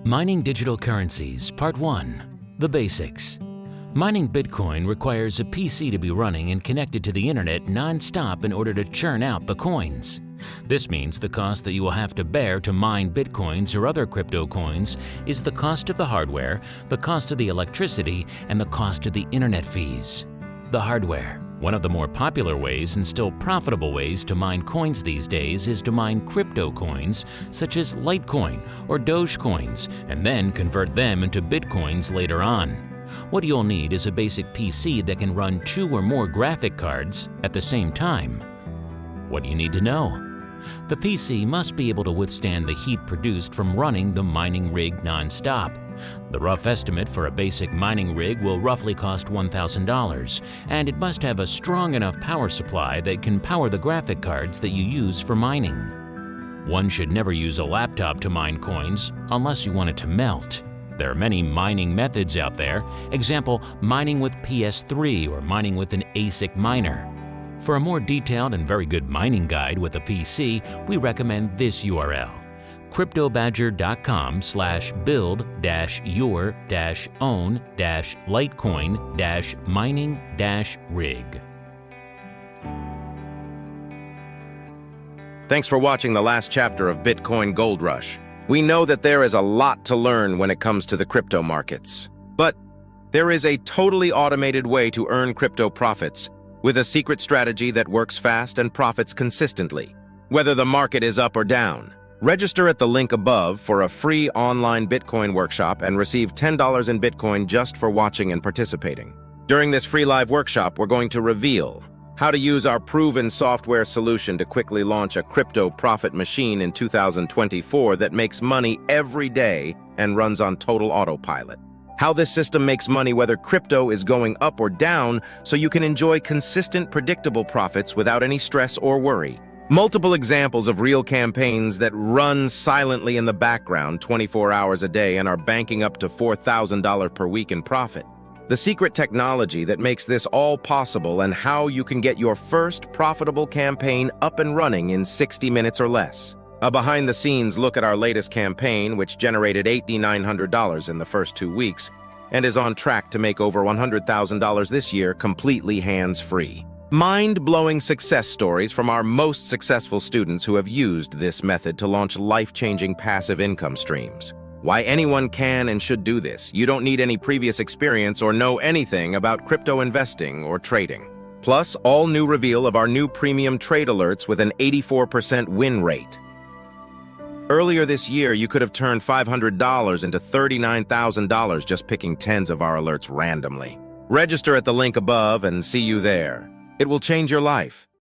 Mining Digital Currencies, Part 1. The Basics. Mining Bitcoin requires a PC to be running and connected to the internet non-stop in order to churn out the coins. This means the cost that you will have to bear to mine Bitcoins or other crypto coins is the cost of the hardware, the cost of the electricity, and the cost of the internet fees. The hardware. One of the more popular ways and still profitable ways to mine coins these days is to mine crypto coins such as Litecoin or Dogecoins and then convert them into Bitcoins later on. What you'll need is a basic PC that can run 2 or more graphic cards at the same time. What do you need to know? The PC must be able to withstand the heat produced from running the mining rig non-stop. The rough estimate for a basic mining rig will roughly cost $1,000, and it must have a strong enough power supply that can power the graphic cards that you use for mining. One should never use a laptop to mine coins unless you want it to melt. There are many mining methods out there, example, mining with PS3 or mining with an ASIC miner. For a more detailed and very good mining guide with a PC, we recommend this URL, cryptobadger.com/build-your-own-litecoin-mining-rig. Thanks for watching the last chapter of Bitcoin Gold Rush. We know that there is a lot to learn when it comes to the crypto markets. But there is a totally automated way to earn crypto profits with a secret strategy that works fast and profits consistently, whether the market is up or down. Register at the link above for a free online Bitcoin workshop and receive $10 in Bitcoin just for watching and participating. During this free live workshop, we're going to reveal how to use our proven software solution to quickly launch a crypto profit machine in 2024 that makes money every day and runs on total autopilot. How this system makes money whether crypto is going up or down so you can enjoy consistent, predictable profits without any stress or worry. Multiple examples of real campaigns that run silently in the background 24 hours a day and are banking up to $4,000 per week in profit. The secret technology that makes this all possible and how you can get your first profitable campaign up and running in 60 minutes or less. A behind-the-scenes look at our latest campaign, which generated $8,900 in the first 2 weeks and is on track to make over $100,000 this year completely hands-free. Mind-blowing success stories from our most successful students who have used this method to launch life-changing passive income streams. Why anyone can and should do this. You don't need any previous experience or know anything about crypto investing or trading. Plus, all new reveal of our new premium trade alerts with an 84% win rate. Earlier this year, you could have turned $500 into $39,000 just picking tens of our alerts randomly. Register at the link above and see you there. It will change your life.